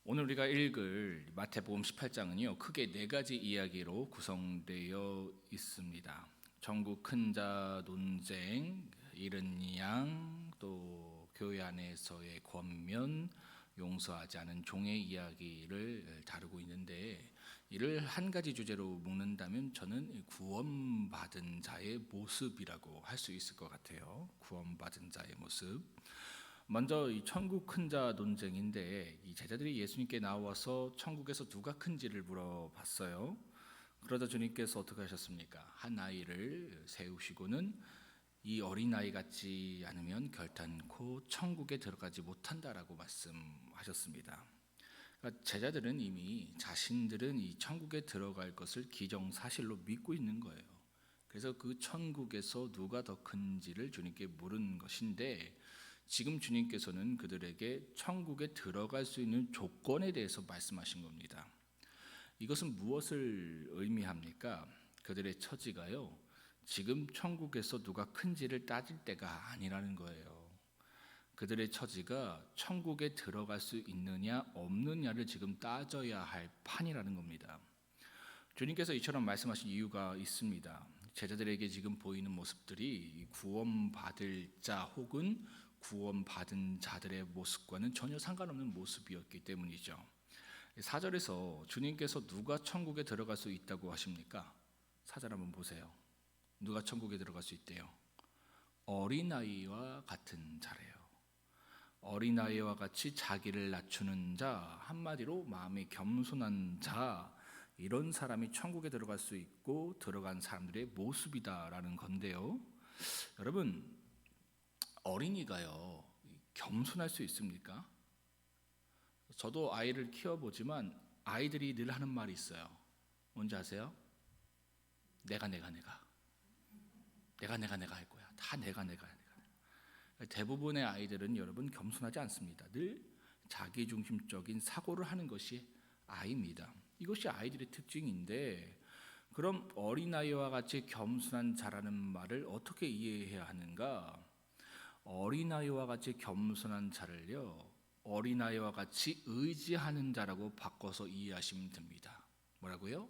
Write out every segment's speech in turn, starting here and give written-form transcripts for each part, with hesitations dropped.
오늘 우리가 읽을 마태복음 18장은요 크게 네 가지 이야기로 구성되어 있습니다. 천국 큰 자 논쟁, 잃은 양, 또 교회 안에서의 권면, 용서하지 않은 종의 이야기를 다루고 있는데, 이를 한 가지 주제로 묶는다면 저는 구원받은 자의 모습이라고 할 수 있을 것 같아요. 구원받은 자의 모습. 먼저 이 천국 큰 자 논쟁인데, 이 제자들이 예수님께 나와서 천국에서 누가 큰지를 물어봤어요. 그러자 주님께서 어떻게 하셨습니까? 한 아이를 세우시고는 이 어린 아이 같지 않으면 결단코 천국에 들어가지 못한다라고 말씀하셨습니다. 그러니까 제자들은 이미 자신들은 이 천국에 들어갈 것을 기정사실로 믿고 있는 거예요. 그래서 그 천국에서 누가 더 큰지를 주님께 물은 것인데, 지금 주님께서는 그들에게 천국에 들어갈 수 있는 조건에 대해서 말씀하신 겁니다. 이것은 무엇을 의미합니까? 그들의 처지가요, 지금 천국에서 누가 큰지를 따질 때가 아니라는 거예요. 그들의 처지가 천국에 들어갈 수 있느냐 없느냐를 지금 따져야 할 판이라는 겁니다. 주님께서 이처럼 말씀하신 이유가 있습니다. 제자들에게 지금 보이는 모습들이 구원받을 자 혹은 구원받은 자들의 모습과는 전혀 상관없는 모습이었기 때문이죠. 4절에서 주님께서 누가 천국에 들어갈 수 있다고 하십니까? 4절 한번 보세요. 누가 천국에 들어갈 수 있대요? 어린아이와 같은 자래요. 어린아이와 같이 자기를 낮추는 자, 한마디로 마음이 겸손한 자, 이런 사람이 천국에 들어갈 수 있고 들어간 사람들의 모습이다라는 건데요. 여러분, 어린이가요 겸손할 수 있습니까? 저도 아이를 키워보지만 아이들이 늘 하는 말이 있어요. 뭔지 아세요? 내가 할 거야. 다 내가. 대부분의 아이들은 여러분 겸손하지 않습니다. 늘 자기중심적인 사고를 하는 것이 아이입니다. 이것이 아이들의 특징인데, 그럼 어린아이와 같이 겸손한 자라는 말을 어떻게 이해해야 하는가? 어린아이와 같이 겸손한 자를요, 어린아이와 같이 의지하는 자라고 바꿔서 이해하시면 됩니다. 뭐라고요?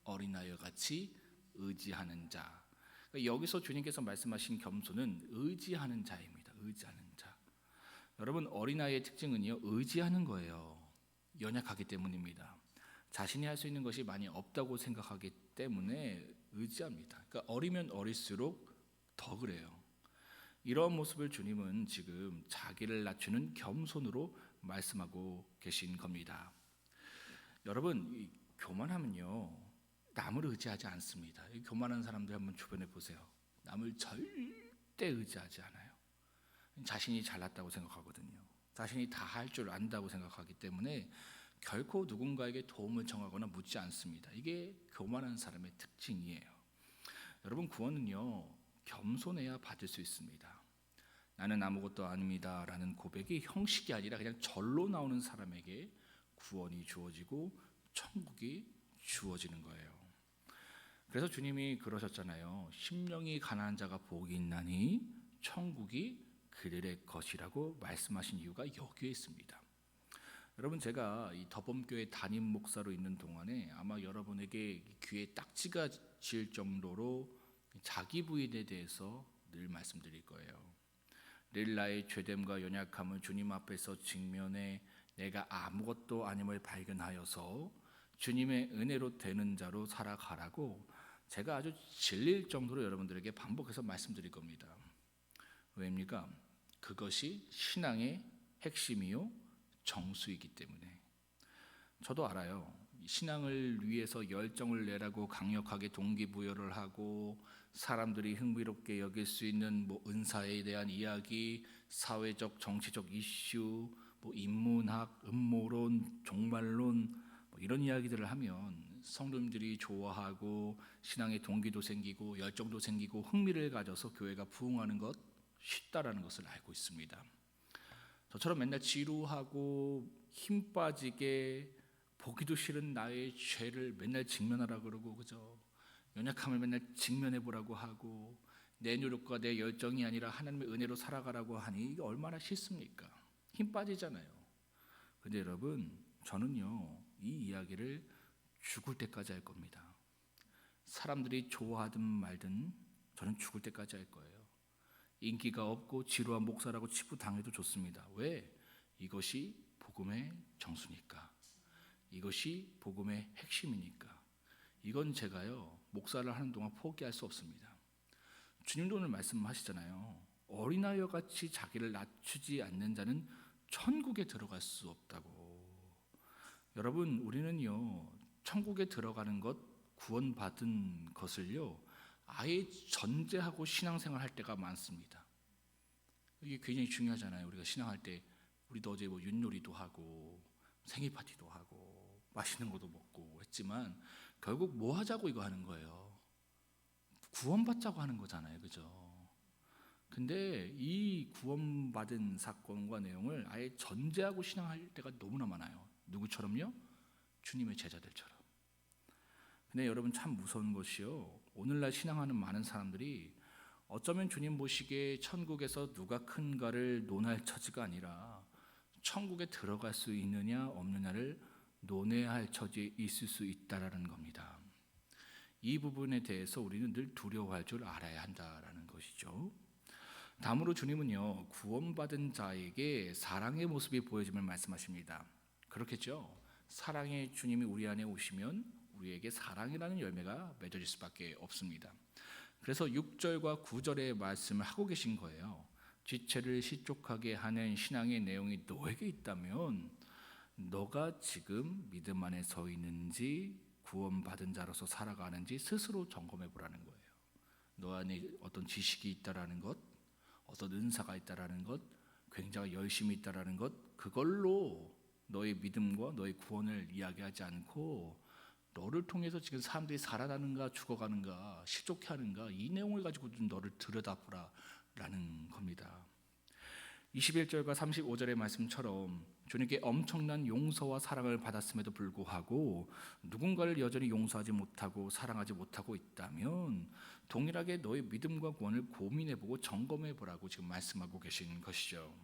어린아이와 같이 의지하는 자. 그러니까 여기서 주님께서 말씀하신 겸손은 의지하는 자입니다. 의지하는 자. 여러분, 어린아이의 특징은요, 의지하는 거예요. 연약하기 때문입니다. 자신이 할 수 있는 것이 많이 없다고 생각하기 때문에 의지합니다. 그러니까 어리면 어릴수록 더 그래요. 이런 모습을 주님은 지금 자기를 낮추는 겸손으로 말씀하고 계신 겁니다. 여러분, 교만하면요 남을 의지하지 않습니다. 교만한 사람들 한번 주변에 보세요. 남을 절대 의지하지 않아요. 자신이 잘났다고 생각하거든요. 자신이 다 할 줄 안다고 생각하기 때문에 결코 누군가에게 도움을 청하거나 묻지 않습니다. 이게 교만한 사람의 특징이에요. 여러분, 구원은요 겸손해야 받을 수 있습니다. 나는 아무것도 아닙니다 라는 고백이 형식이 아니라 그냥 절로 나오는 사람에게 구원이 주어지고 천국이 주어지는 거예요. 그래서 주님이 그러셨잖아요. 심령이 가난한 자가 복이 있나니 천국이 그들의 것이라고 말씀하신 이유가 여기에 있습니다. 여러분, 제가 이 더범교회 담임 목사로 있는 동안에 아마 여러분에게 귀에 딱지가 질 정도로 자기 부인에 대해서 늘 말씀드릴 거예요. 늘 나의 죄됨과 연약함을 주님 앞에서 직면해 내가 아무것도 아님을 발견하여서 주님의 은혜로 되는 자로 살아가라고 제가 아주 질릴 정도로 여러분들에게 반복해서 말씀드릴 겁니다. 왜입니까? 그것이 신앙의 핵심이요 정수이기 때문에. 저도 알아요. 신앙을 위해서 열정을 내라고 강력하게 동기부여를 하고 사람들이 흥미롭게 여길 수 있는 은사에 대한 이야기, 사회적 정치적 이슈, 인문학, 음모론, 종말론 이런 이야기들을 하면 성도님들이 좋아하고 신앙의 동기도 생기고 열정도 생기고 흥미를 가져서 교회가 부흥하는 것 쉽다라는 것을 알고 있습니다. 저처럼 맨날 지루하고 힘 빠지게 보기도 싫은 나의 죄를 맨날 직면하라 그러고, 그죠? 연약함을 맨날 직면해 보라고 하고 내 노력과 내 열정이 아니라 하나님의 은혜로 살아가라고 하니 이게 얼마나 싫습니까? 힘 빠지잖아요. 근데 여러분, 저는요, 이 이야기를 죽을 때까지 할 겁니다. 사람들이 좋아하든 말든 저는 죽을 때까지 할 거예요. 인기가 없고 지루한 목사라고 치부당해도 좋습니다. 왜? 이것이 복음의 정수니까. 이것이 복음의 핵심이니까. 이건 제가요, 목사를 하는 동안 포기할 수 없습니다. 주님도 오늘 말씀하시잖아요. 어린아이와 같이 자기를 낮추지 않는 자는 천국에 들어갈 수 없다고. 여러분, 우리는요, 천국에 들어가는 것, 구원받은 것을요, 아예 전제하고 신앙생활 할 때가 많습니다. 이게 굉장히 중요하잖아요. 우리가 신앙할 때, 우리도 어제 뭐 윷놀이도 하고 생일 파티도 하고 맛있는 것도 먹고 했지만 결국 뭐 하자고 이거 하는 거예요. 구원받자고 하는 거잖아요, 그죠? 근데 이 구원받은 사건과 내용을 아예 전제하고 신앙할 때가 너무나 많아요. 누구처럼요? 주님의 제자들처럼. 근데 여러분 참 무서운 것이요, 오늘날 신앙하는 많은 사람들이 어쩌면 주님 보시기에 천국에서 누가 큰가를 논할 처지가 아니라 천국에 들어갈 수 있느냐 없느냐를 논해할 처지에 있을 수 있다라는 겁니다. 이 부분에 대해서 우리는 늘 두려워할 줄 알아야 한다라는 것이죠. 다음으로 주님은요, 구원받은 자에게 사랑의 모습이 보여짐을 말씀하십니다. 그렇겠죠? 사랑의 주님이 우리 안에 오시면 우리에게 사랑이라는 열매가 맺어질 수밖에 없습니다. 그래서 6절과 9절의 말씀을 하고 계신 거예요. 지체를 실족하게 하는 신앙의 내용이 너에게 있다면 너가 지금 믿음 안에 서 있는지 구원받은 자로서 살아가는지 스스로 점검해 보라는 거예요. 너 안에 어떤 지식이 있다라는 것, 어떤 은사가 있다라는 것, 굉장히 열심히 있다라는 것, 그걸로 너의 믿음과 너의 구원을 이야기하지 않고 너를 통해서 지금 사람들이 살아나는가 죽어가는가 실족해하는가 이 내용을 가지고 좀 너를 들여다보라라는 겁니다. 21절과 35절의 말씀처럼 주님께 엄청난 용서와 사랑을 받았음에도 불구하고 누군가를 여전히 용서하지 못하고 사랑하지 못하고 있다면 동일하게 너의 믿음과 구원을 고민해보고 점검해보라고 지금 말씀하고 계신 것이죠.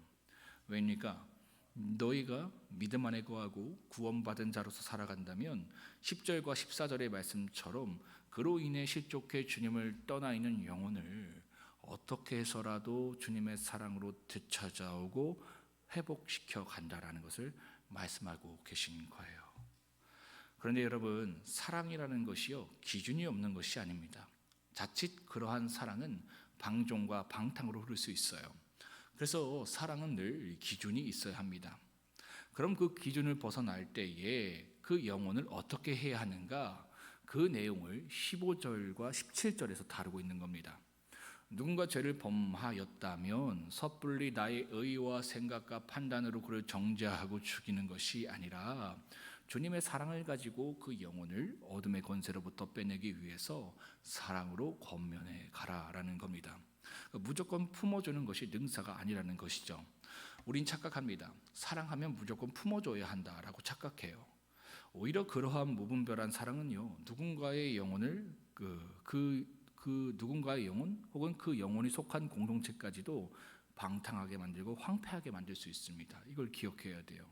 왜입니까? 너희가 믿음 안에 거하고 구원받은 자로서 살아간다면 10절과 14절의 말씀처럼 그로 인해 실족해 주님을 떠나 있는 영혼을 어떻게 해서라도 주님의 사랑으로 되찾아오고 회복시켜 간다라는 것을 말씀하고 계신 거예요. 그런데 여러분, 사랑이라는 것이요, 기준이 없는 것이 아닙니다. 자칫 그러한 사랑은 방종과 방탕으로 흐를 수 있어요. 그래서 사랑은 늘 기준이 있어야 합니다. 그럼 그 기준을 벗어날 때에 그 영혼을 어떻게 해야 하는가, 그 내용을 15절과 17절에서 다루고 있는 겁니다. 누군가 죄를 범하였다면 섣불리 나의 의와 생각과 판단으로 그를 정죄하고 죽이는 것이 아니라 주님의 사랑을 가지고 그 영혼을 어둠의 권세로부터 빼내기 위해서 사랑으로 권면해 가라라는 겁니다. 무조건 품어주는 것이 능사가 아니라는 것이죠. 우린 착각합니다. 사랑하면 무조건 품어줘야 한다라고 착각해요. 오히려 그러한 무분별한 사랑은요, 누군가의 영혼을 그 누군가의 영혼 혹은 그 영혼이 속한 공동체까지도 방탕하게 만들고 황폐하게 만들 수 있습니다. 이걸 기억해야 돼요.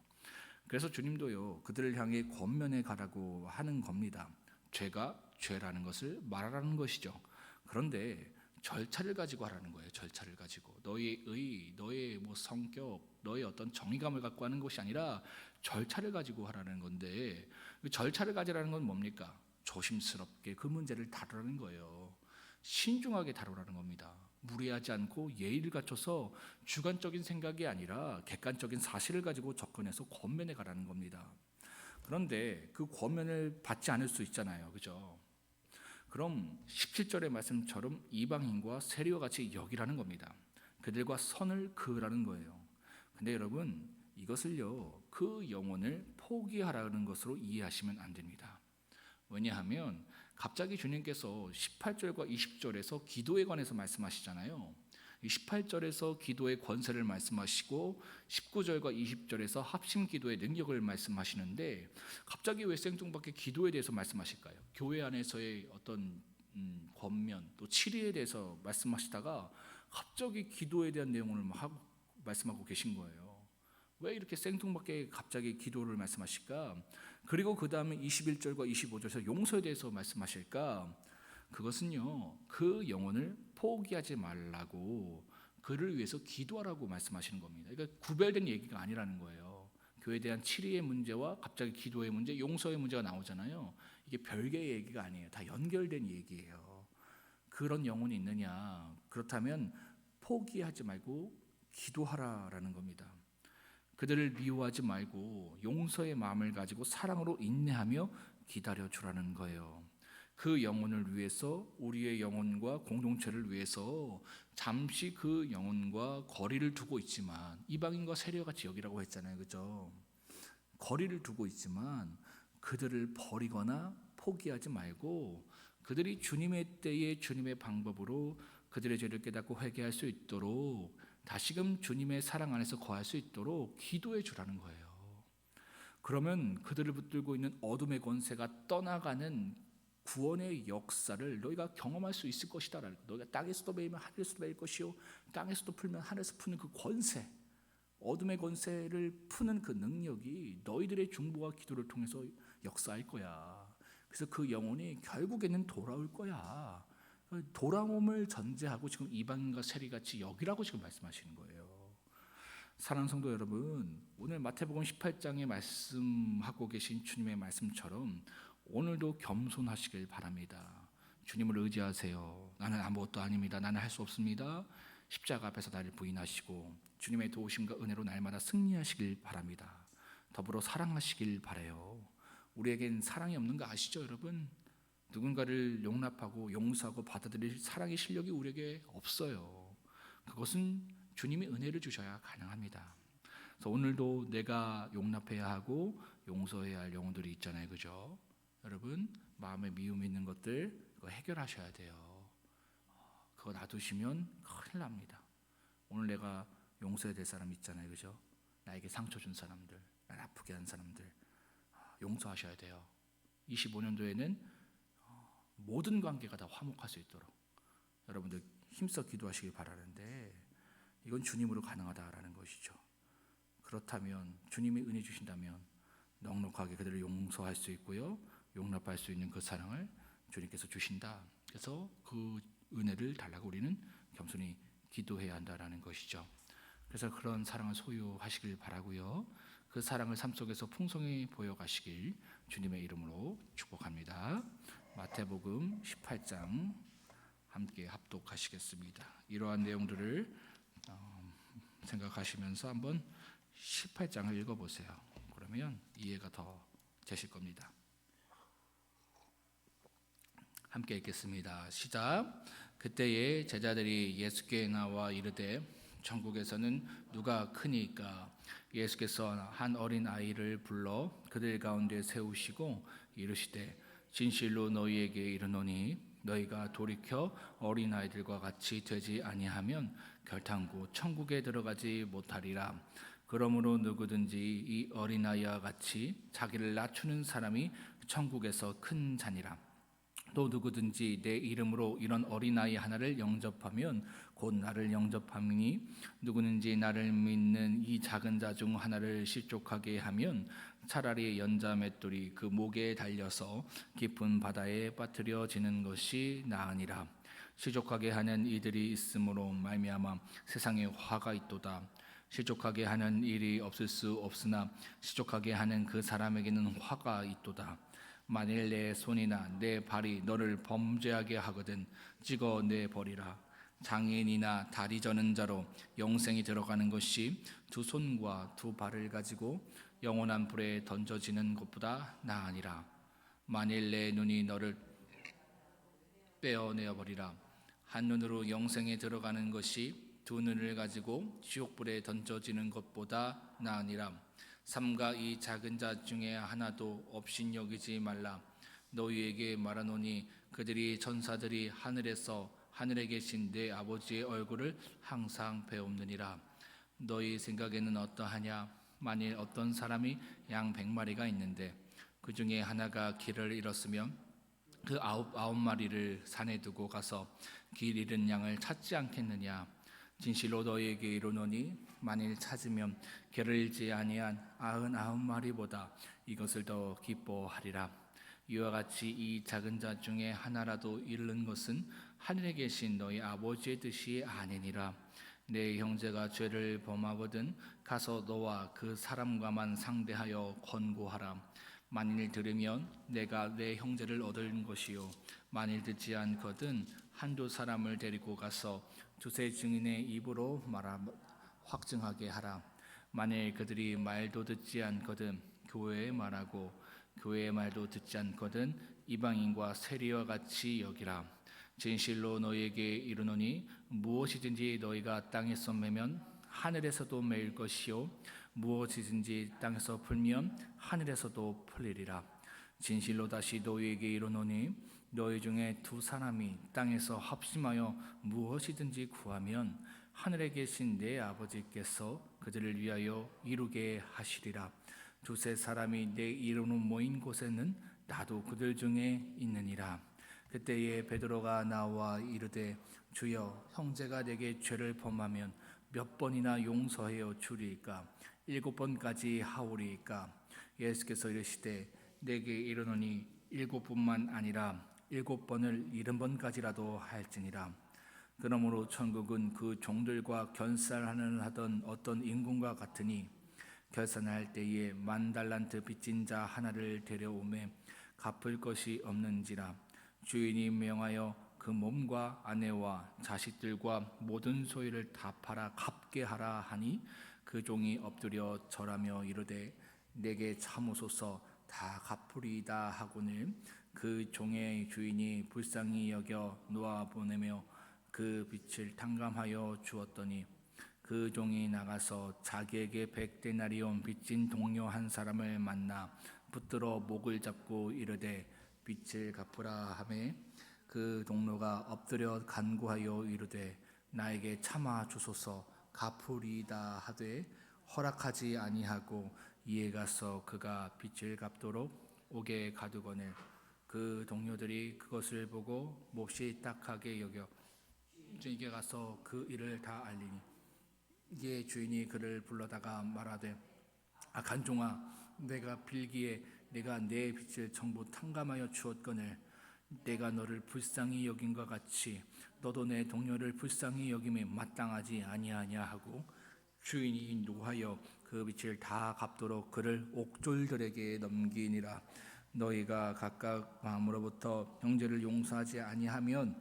그래서 주님도요, 그들을 향해 권면해 가라고 하는 겁니다. 죄가 죄라는 것을 말하라는 것이죠. 그런데 절차를 가지고 하라는 거예요. 절차를 가지고 너의 의, 너의 뭐 성격, 너의 어떤 정의감을 갖고 하는 것이 아니라 절차를 가지고 하라는 건데, 그 절차를 가지라는 건 뭡니까? 조심스럽게 그 문제를 다루라는 거예요. 신중하게 다루라는 겁니다. 무리하지 않고 예의를 갖춰서 주관적인 생각이 아니라 객관적인 사실을 가지고 접근해서 권면해 가라는 겁니다. 그런데 그 권면을 받지 않을 수 있잖아요, 그죠? 그럼 17절의 말씀처럼 이방인과 세리와 같이 여기라는 겁니다. 그들과 선을 그으라는 거예요. 근데 여러분, 이것을요, 그 영혼을 포기하라는 것으로 이해하시면 안 됩니다. 왜냐하면 갑자기 주님께서 18절과 20절에서 기도에 관해서 말씀하시잖아요. 18절에서 기도의 권세를 말씀하시고 19절과 20절에서 합심 기도의 능력을 말씀하시는데 갑자기 왜 생뚱밖에 기도에 대해서 말씀하실까요? 교회 안에서의 어떤 권면 또 치리에 대해서 말씀하시다가 갑자기 기도에 대한 내용을 말씀하고 계신 거예요. 왜 이렇게 생뚱맞게 갑자기 기도를 말씀하실까? 그리고 그 다음에 21절과 25절에서 용서에 대해서 말씀하실까? 그것은요, 그 영혼을 포기하지 말라고 그를 위해서 기도하라고 말씀하시는 겁니다. 그러니까 구별된 얘기가 아니라는 거예요. 교회에 대한 치리의 문제와 갑자기 기도의 문제, 용서의 문제가 나오잖아요. 이게 별개의 얘기가 아니에요. 다 연결된 얘기예요. 그런 영혼이 있느냐? 그렇다면 포기하지 말고 기도하라라는 겁니다. 그들을 미워하지 말고 용서의 마음을 가지고 사랑으로 인내하며 기다려 주라는 거예요. 그 영혼을 위해서, 우리의 영혼과 공동체를 위해서 잠시 그 영혼과 거리를 두고 있지만, 이방인과 세례같이 여기라고 했잖아요, 그죠? 거리를 두고 있지만 그들을 버리거나 포기하지 말고 그들이 주님의 때에 주님의 방법으로 그들의 죄를 깨닫고 회개할 수 있도록, 다시금 주님의 사랑 안에서 거할 수 있도록 기도해 주라는 거예요. 그러면 그들을 붙들고 있는 어둠의 권세가 떠나가는 구원의 역사를 너희가 경험할 수 있을 것이다. 너희가 땅에서도 매이면 하늘에서도 매일 것이요, 땅에서도 풀면 하늘에서 푸는 그 권세, 어둠의 권세를 푸는 그 능력이 너희들의 중보와 기도를 통해서 역사할 거야. 그래서 그 영혼이 결국에는 돌아올 거야. 돌아옴을 전제하고 지금 이방인과 세리같이 여기라고 지금 말씀하시는 거예요. 사랑하는 성도 여러분, 오늘 마태복음 18장에 말씀하고 계신 주님의 말씀처럼 오늘도 겸손하시길 바랍니다. 주님을 의지하세요. 나는 아무것도 아닙니다. 나는 할 수 없습니다. 십자가 앞에서 나를 부인하시고 주님의 도우심과 은혜로 날마다 승리하시길 바랍니다. 더불어 사랑하시길 바라요. 우리에겐 사랑이 없는 거 아시죠, 여러분? 누군가를 용납하고 용서하고 받아들일 사랑의 실력이 우리에게 없어요. 그것은 주님이 은혜를 주셔야 가능합니다. 그래서 오늘도 내가 용납해야 하고 용서해야 할 영혼들이 있잖아요, 그죠? 여러분, 마음에 미움이 있는 것들 그거 해결하셔야 돼요. 그거 놔두시면 큰일 납니다. 오늘 내가 용서해야 될 사람 있잖아요, 그죠? 나에게 상처 준 사람들, 날 아프게 한 사람들 용서하셔야 돼요. 25년도에는 모든 관계가 다 화목할 수 있도록 여러분들 힘써 기도하시길 바라는데, 이건 주님으로 가능하다라는 것이죠. 그렇다면 주님이 은혜 주신다면 넉넉하게 그들을 용서할 수 있고요, 용납할 수 있는 그 사랑을 주님께서 주신다. 그래서 그 은혜를 달라고 우리는 겸손히 기도해야 한다라는 것이죠. 그래서 그런 사랑을 소유하시길 바라고요. 그 사랑을 삶 속에서 풍성히 보여가시길 주님의 이름으로 축복합니다. 마태복음 18장 함께 합독하시겠습니다. 이러한 내용들을 생각하시면서 한번 18장을 읽어보세요. 그러면 이해가 더 되실 겁니다. 함께 읽겠습니다. 시작. 그때에 제자들이 예수께 나와 이르되 천국에서는 누가 크니까? 예수께서 한 어린 아이를 불러 그들 가운데 세우시고 이르시되 진실로 너희에게 이르노니 너희가 돌이켜 어린 아이들과 같이 되지 아니하면 결탄코 천국에 들어가지 못하리라. 그러므로 누구든지 이 어린아이와 같이 자기를 낮추는 사람이 천국에서 큰 자니라. 또 누구든지 내 이름으로 이런 어린아이 하나를 영접하면 곧 나를 영접함이니 누구든지 나를 믿는 이 작은 자 중 하나를 실족하게 하면 차라리 연자 맷돌이 그 목에 달려서 깊은 바다에 빠뜨려지는 것이 나으니라. 실족하게 하는 이들이 있으므로 말미암아 세상에 화가 있도다. 실족하게 하는 일이 없을 수 없으나 실족하게 하는 그 사람에게는 화가 있도다. 만일 내 손이나 내 발이 너를 범죄하게 하거든 찍어 내버리라. 장애인이나 다리 저는 자로 영생이 들어가는 것이 두 손과 두 발을 가지고 영원한 불에 던져지는 것보다 나으니라. 만일 내 눈이 너를 빼어내어 버리라. 한 눈으로 영생에 들어가는 것이 두 눈을 가지고 지옥불에 던져지는 것보다 나으니라. 삼가 이 작은 자 중에 하나도 업신여기지 말라. 너희에게 말하노니 그들이 천사들이 하늘에 계신 내 아버지의 얼굴을 항상 배움느니라. 너희 생각에는 어떠하냐? 만일 어떤 사람이 양 100마리가 있는데 그 중에 하나가 길을 잃었으면 그 아홉 마리를 산에 두고 가서 길 잃은 양을 찾지 않겠느냐? 진실로 너희에게 이르노니 만일 찾으면 게을지 아니한 99마리보다 이것을 더 기뻐하리라. 이와 같이 이 작은 자 중에 하나라도 잃는 것은 하늘에 계신 너희 아버지의 뜻이 아니니라. 내 형제가 죄를 범하거든 가서 너와 그 사람과만 상대하여 권고하라. 만일 들으면 내가 내 형제를 얻을 것이요 만일 듣지 않거든 한두 사람을 데리고 가서 두세 증인의 입으로 말하 확증하게 하라. 만일 그들이 말도 듣지 않거든 교회에 말하고 교회의 말도 듣지 않거든 이방인과 세리와 같이 여기라. 진실로 너희에게 이르노니 무엇이든지 너희가 땅에서 매면 하늘에서도 매일 것이요 무엇이든지 땅에서 풀면 하늘에서도 풀리리라. 진실로 다시 너희에게 이르노니 너희 중에 두 사람이 땅에서 합심하여 무엇이든지 구하면 하늘에 계신 내 아버지께서 그들을 위하여 이루게 하시리라. 두세 사람이 내 이름으로 모인 곳에는 나도 그들 중에 있느니라. 그때에 베드로가 나와 이르되 주여 형제가 내게 죄를 범하면 몇 번이나 용서하여 주리이까 7번까지 하오리이까. 예수께서 이르시되 내게 이르노니 7번만 아니라 7번을 70번까지라도 할지니라. 그러므로 천국은 그 종들과 결산을 하던 어떤 임금과 같으니 결산할 때에 10,000달란트 빚진 자 하나를 데려오매 갚을 것이 없는지라. 주인이 명하여 그 몸과 아내와 자식들과 모든 소유를 다 팔아 갚게 하라 하니 그 종이 엎드려 절하며 이르되 내게 참으소서 다 갚으리이다 하고는 그 종의 주인이 불쌍히 여겨 놓아 보내며 그 빚을 탕감하여 주었더니 그 종이 나가서 자기에게 100데나리온 빚진 동료 한 사람을 만나 붙들어 목을 잡고 이르되 빚을 갚으라 하매 그 동료가 엎드려 간구하여 이르되 나에게 참아 주소서 갚으리이다 하되 허락하지 아니하고 이에 가서 그가 빚을 갚도록 옥에 가두거늘 그 동료들이 그것을 보고 몹시 딱하게 여겨 주인에게 가서 그 일을 다 알리니 이에 주인이 그를 불러다가 말하되 악한 종아 내가 빌기에 내가 내 빚을 전부 탕감하여 주었거늘 내가 너를 불쌍히 여긴 것 같이 너도 내 동료를 불쌍히 여김에 마땅하지 아니하냐 하고 주인이 노하여 그 빚을 다 갚도록 그를 옥졸들에게 넘기니라. 너희가 각각 마음으로부터 형제를 용서하지 아니하면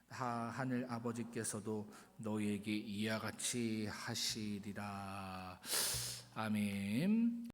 하늘 아버지께서도 너희에게 이와 같이 하시리라. 아멘.